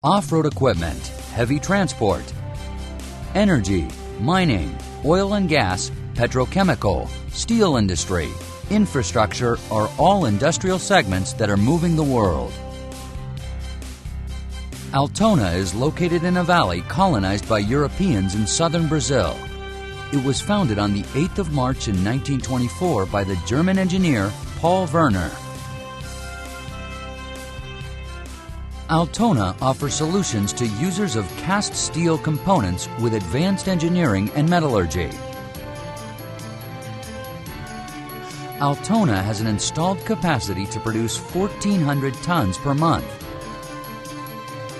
off-road equipment, heavy transport, energy, mining, oil and gas, petrochemical, steel industry, infrastructure are all industrial segments that are moving the world. Altona is located in a valley colonized by Europeans in southern Brazil. It was founded on the 8th of March in 1924 by the German engineer Paul Werner. Altona offers solutions to users of cast steel components with advanced engineering and metallurgy. Altona has an installed capacity to produce 1,400 tons per month.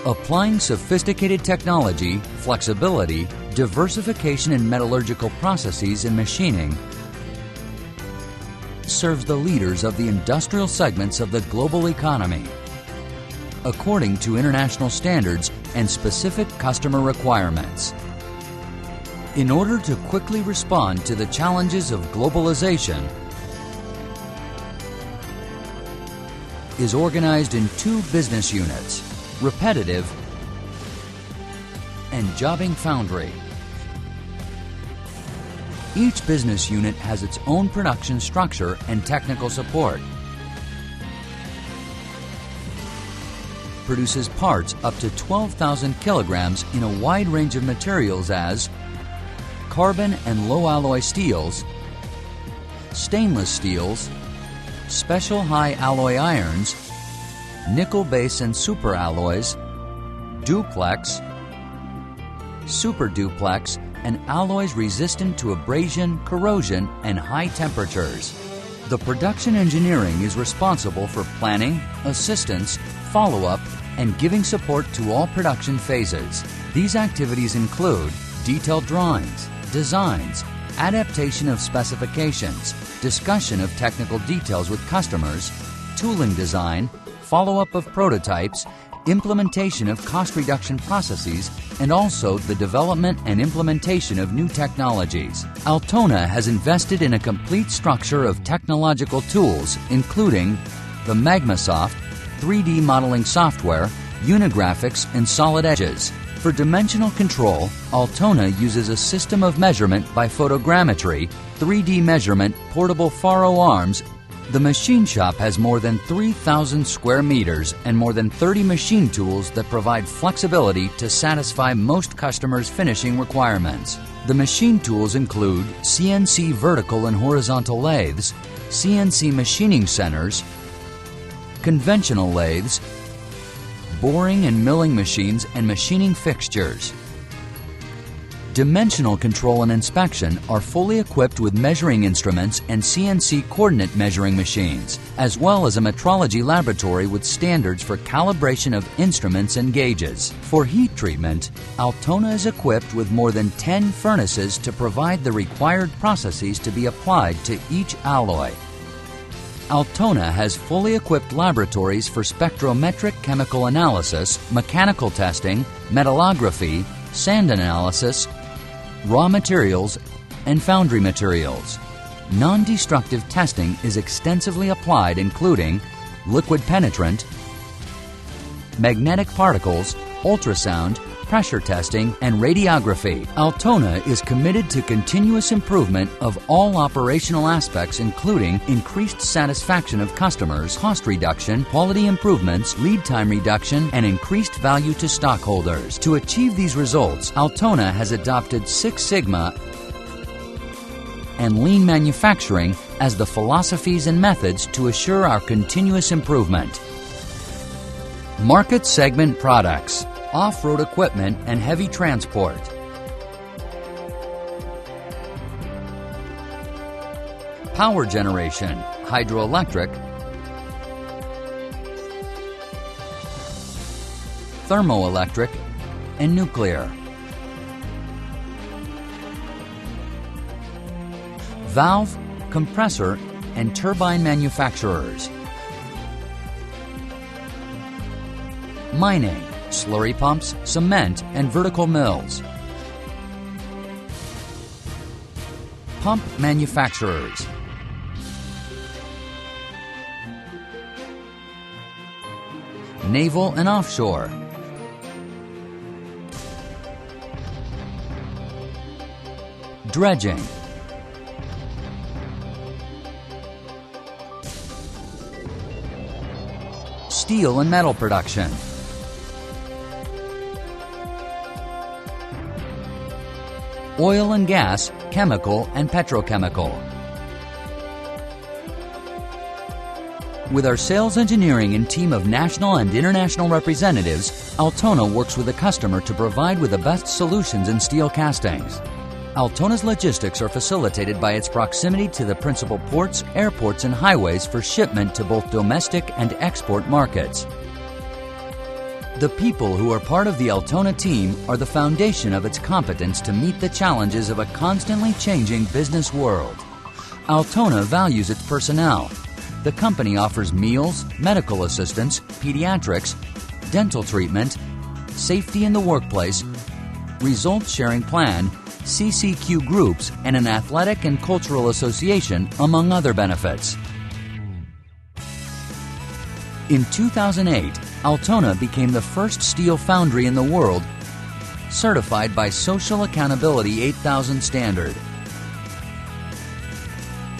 Applying sophisticated technology, flexibility, diversification in metallurgical processes and machining serves the leaders of the industrial segments of the global economy, according to international standards and specific customer requirements. In order to quickly respond to the challenges of globalization, is organized in two business units, Repetitive and Jobbing Foundry. Each business unit has its own production structure and technical support. Produces parts up to 12,000 kilograms in a wide range of materials as carbon and low alloy steels, stainless steels, special high alloy irons, nickel base and super alloys, duplex, super duplex, and alloys resistant to abrasion, corrosion, and high temperatures. The production engineering is responsible for planning, assistance, follow-up, and giving support to all production phases. These activities include detailed drawings, designs, adaptation of specifications, discussion of technical details with customers, tooling design, follow-up of prototypes, implementation of cost reduction processes, and also the development and implementation of new technologies. Altona has invested in a complete structure of technological tools, including the MagmaSoft 3D modeling software, Unigraphics, and Solid Edges. For dimensional control, Altona uses a system of measurement by photogrammetry, 3D measurement, portable faro arms. The machine shop has more than 3,000 square meters and more than 30 machine tools that provide flexibility to satisfy most customers' finishing requirements. The machine tools include CNC vertical and horizontal lathes, CNC machining centers, conventional lathes, boring and milling machines, and machining fixtures. Dimensional control and inspection are fully equipped with measuring instruments and CNC coordinate measuring machines, as well as a metrology laboratory with standards for calibration of instruments and gauges. For heat treatment, Altona is equipped with more than 10 furnaces to provide the required processes to be applied to each alloy. Altona has fully equipped laboratories for spectrometric chemical analysis, mechanical testing, metallography, sand analysis, raw materials, and foundry materials. Non-destructive testing is extensively applied, including liquid penetrant, magnetic particles, ultrasound, pressure testing, and radiography. Altona is committed to continuous improvement of all operational aspects, including increased satisfaction of customers, cost reduction, quality improvements, lead time reduction, and increased value to stockholders. To achieve these results, Altona has adopted Six Sigma and lean manufacturing as the philosophies and methods to assure our continuous improvement. Market segment products: off-road equipment and heavy transport. Power generation, hydroelectric, thermoelectric, and nuclear. Valve, compressor, and turbine manufacturers. Mining, slurry pumps, cement, and vertical mills. Pump manufacturers. Naval and offshore. dredging, steel and metal production, oil and gas, chemical and petrochemical. With our sales engineering and team of national and international representatives, Altona works with the customer to provide with the best solutions in steel castings. Altona's logistics are facilitated by its proximity to the principal ports, airports, and highways for shipment to both domestic and export markets. The people who are part of the Altona team are the foundation of its competence to meet the challenges of a constantly changing business world. Altona values its personnel. The company offers meals, medical assistance, pediatrics, dental treatment, safety in the workplace, results sharing plan, CCQ groups, and an athletic and cultural association, among other benefits. In 2008, Altona became the first steel foundry in the world certified by Social Accountability 8000 standard.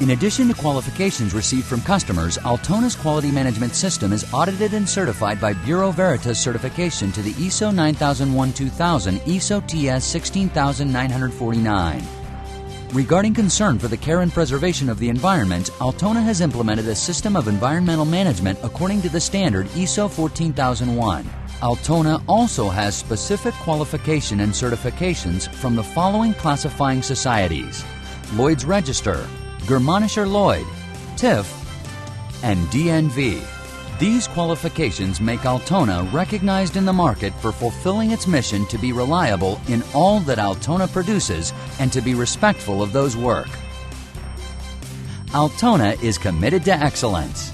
In addition to qualifications received from customers, Altona's quality management system is audited and certified by Bureau Veritas certification to the ISO 9001-2000, ISO TS 16949. Regarding concern for the care and preservation of the environment, Altona has implemented a system of environmental management according to the standard ISO 14001. Altona also has specific qualification and certifications from the following classifying societies: Lloyd's Register, Germanischer Lloyd, TIF, and DNV. These qualifications make Altona recognized in the market for fulfilling its mission to be reliable in all that Altona produces and to be respectful of those work. Altona is committed to excellence.